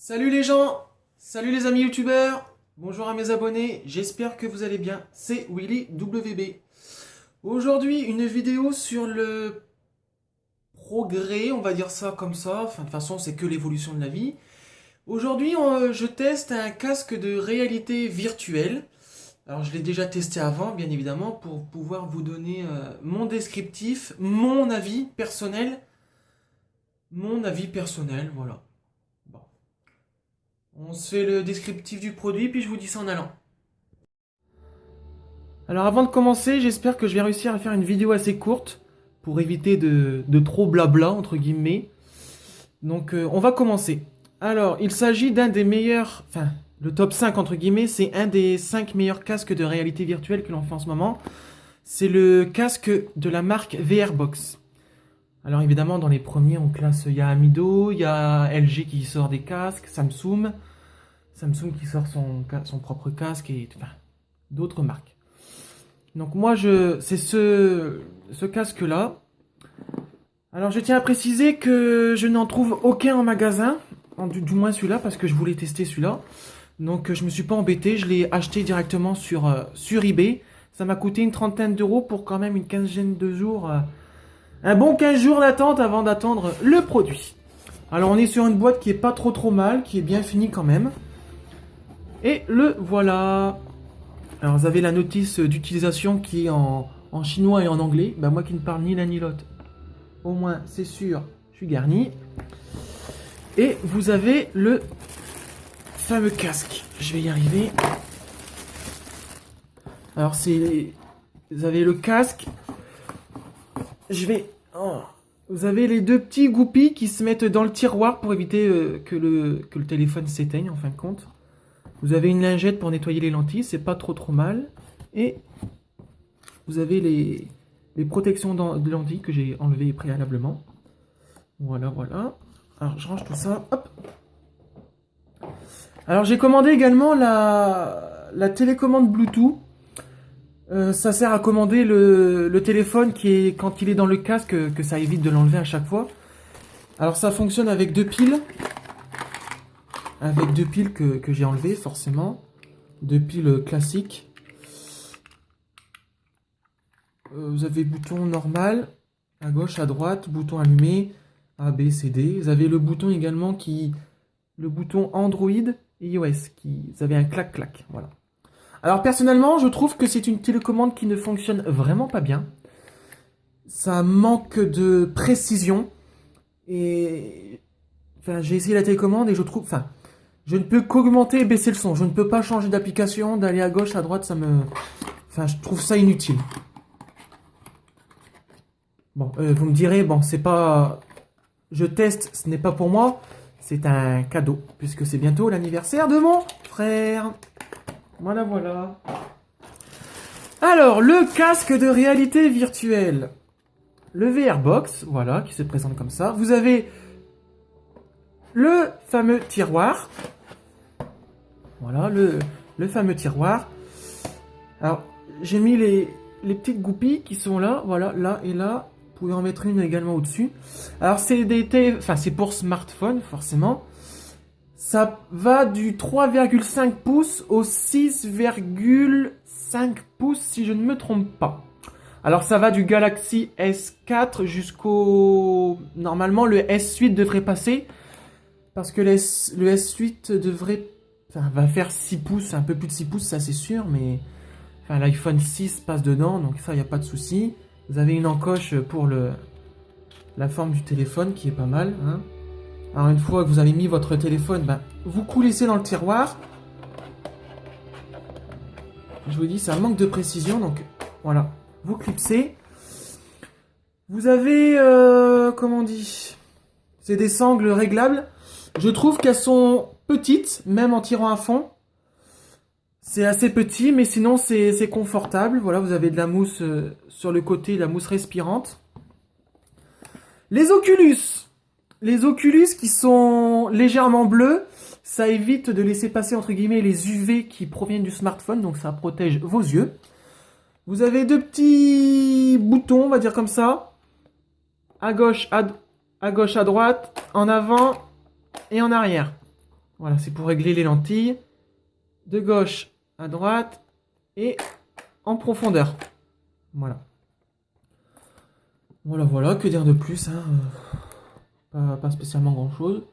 Salut les gens, salut les amis youtubeurs, bonjour à mes abonnés, j'espère que vous allez bien, c'est Willy WB. Aujourd'hui une vidéo sur le progrès, on va dire ça comme ça, enfin de toute façon c'est que l'évolution de la vie. Aujourd'hui je teste un casque de réalité virtuelle. Alors je l'ai déjà testé avant bien évidemment pour pouvoir vous donner mon descriptif, mon avis personnel, voilà. Bon. On se fait le descriptif du produit, puis je vous dis ça en allant. Alors avant de commencer, j'espère que je vais réussir à faire une vidéo assez courte pour éviter de trop blabla, entre guillemets. Donc on va commencer. Alors, il s'agit d'un des meilleurs, enfin, le top 5 entre guillemets, c'est un des 5 meilleurs casques de réalité virtuelle que l'on fait en ce moment. C'est le casque de la marque VRBox. Alors évidemment, dans les premiers, on classe, il y a Amido, il y a LG qui sort des casques, Samsung qui sort son propre casque et enfin, d'autres marques. Donc moi, c'est ce casque-là. Alors je tiens à préciser que je n'en trouve aucun en magasin, du moins celui-là, parce que je voulais tester celui-là. Donc je me suis pas embêté, je l'ai acheté directement sur eBay. Ça m'a coûté une trentaine d'euros pour quand même une quinzaine de jours. Un bon 15 jours d'attente avant d'attendre le produit. Alors on est sur une boîte qui est pas trop mal, qui est bien finie quand même. Et le voilà. Alors vous avez la notice d'utilisation qui est en chinois et en anglais. Ben, moi qui ne parle ni l'un ni l'autre, au moins c'est sûr, je suis garni. Et vous avez le fameux casque. Je vais y arriver. Alors vous avez le casque. Vous avez les deux petits goupilles qui se mettent dans le tiroir pour éviter que le téléphone s'éteigne en fin de compte. Vous avez une lingette pour nettoyer les lentilles, c'est pas trop mal. Et vous avez les protections de lentilles que j'ai enlevées préalablement. Voilà. Alors je range tout ça. Hop. Alors j'ai commandé également la télécommande Bluetooth. Ça sert à commander le téléphone quand il est dans le casque, que ça évite de l'enlever à chaque fois. Alors ça fonctionne avec deux piles. Avec deux piles que j'ai enlevées forcément. Deux piles classiques. Vous avez bouton normal, à gauche, à droite, bouton allumé, A, B, C, D. Vous avez le bouton également le bouton Android et iOS, vous avez un clac-clac, voilà. Alors personnellement, je trouve que c'est une télécommande qui ne fonctionne vraiment pas bien. Ça manque de précision. Et enfin, j'ai essayé la télécommande et je trouve, enfin, je ne peux qu'augmenter et baisser le son. Je ne peux pas changer d'application, d'aller à gauche, à droite, enfin, je trouve ça inutile. Bon, vous me direz, bon, c'est pas... Je teste, ce n'est pas pour moi. C'est un cadeau, puisque c'est bientôt l'anniversaire de mon frère. Voilà. Alors, le casque de réalité virtuelle. Le VRBox, voilà, qui se présente comme ça. Vous avez le fameux tiroir. Voilà, le fameux tiroir. Alors, j'ai mis les petites goupilles qui sont là, voilà, là et là. Vous pouvez en mettre une également au-dessus. Alors, c'est pour smartphone, forcément. Ça va du 3,5 pouces au 6,5 pouces, si je ne me trompe pas. Alors, ça va du Galaxy S4 jusqu'au... Normalement, le S8 devrait passer. Parce que le S8 va faire 6 pouces, un peu plus de 6 pouces, ça c'est sûr, mais... Enfin, l'iPhone 6 passe dedans, donc ça, il n'y a pas de souci. Vous avez une encoche pour la forme du téléphone, qui est pas mal. Hein. Alors, une fois que vous avez mis votre téléphone, ben, vous coulissez dans le tiroir. Je vous dis, ça manque de précision, donc voilà. Vous clipsez. Vous avez, comment on dit, c'est des sangles réglables. Je trouve qu'elles sont petites, même en tirant à fond. C'est assez petit, mais sinon c'est confortable. Voilà, vous avez de la mousse sur le côté, la mousse respirante. Les Oculus. Les Oculus qui sont légèrement bleus, ça évite de laisser passer entre guillemets les UV qui proviennent du smartphone, donc ça protège vos yeux. Vous avez deux petits boutons, on va dire comme ça. À gauche, à droite, en avant et en arrière. Voilà, c'est pour régler les lentilles. De gauche à droite et en profondeur. Voilà. Voilà, que dire de plus, hein, pas spécialement grand chose.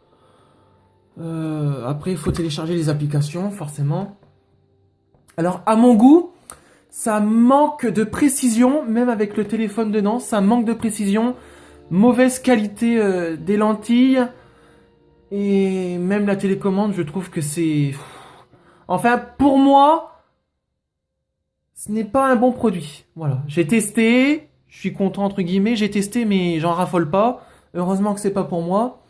Après, il faut télécharger les applications, forcément. Alors, à mon goût, ça manque de précision, même avec le téléphone dedans, ça manque de précision. Mauvaise qualité des lentilles. Et même la télécommande, je trouve que c'est... Enfin, pour moi, ce n'est pas un bon produit. Voilà, j'ai testé, je suis content entre guillemets, j'ai testé mais j'en raffole pas. Heureusement que c'est pas pour moi.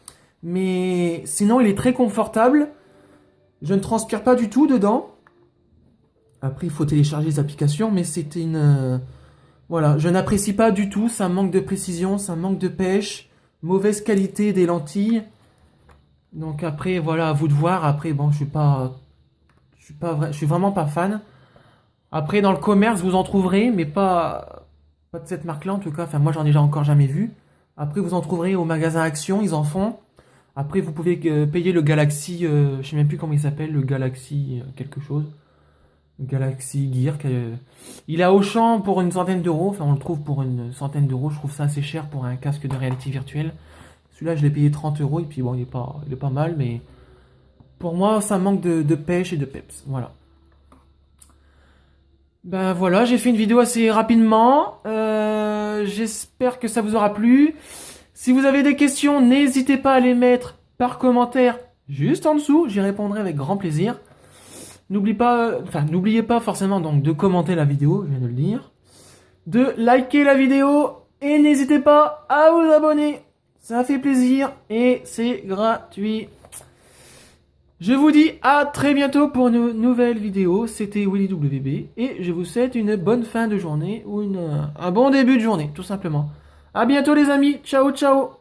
Mais sinon, il est très confortable. Je ne transpire pas du tout dedans. Après, il faut télécharger les applications, mais c'était une... voilà, je n'apprécie pas du tout, ça manque de précision, ça manque de pêche, mauvaise qualité des lentilles. Donc après, voilà, à vous de voir. Après, bon, je suis vraiment pas fan. Après, dans le commerce, vous en trouverez, mais pas de cette marque-là en tout cas. Enfin, moi, j'en ai déjà encore jamais vu. Après, vous en trouverez au magasin Action, ils en font. Après, vous pouvez payer le Galaxy, je sais même plus comment il s'appelle, le Galaxy quelque chose. Galaxy Gear. Il est à Auchan pour une centaine d'euros. Enfin, on le trouve pour une centaine d'euros. Je trouve ça assez cher pour un casque de réalité virtuelle. Celui-là, je l'ai payé 30 euros. Et puis, bon, il est pas mal. Mais pour moi, ça manque de pêche et de peps. Voilà. Ben voilà, j'ai fait une vidéo assez rapidement. J'espère que ça vous aura plu. Si vous avez des questions, n'hésitez pas à les mettre par commentaire juste en dessous. J'y répondrai avec grand plaisir. N'oubliez pas forcément donc de commenter la vidéo, je viens de le dire, de liker la vidéo et n'hésitez pas à vous abonner. Ça fait plaisir et c'est gratuit. Je vous dis à très bientôt pour une nouvelle vidéo. C'était Willy WB et je vous souhaite une bonne fin de journée ou un bon début de journée, tout simplement. À bientôt les amis. Ciao, ciao.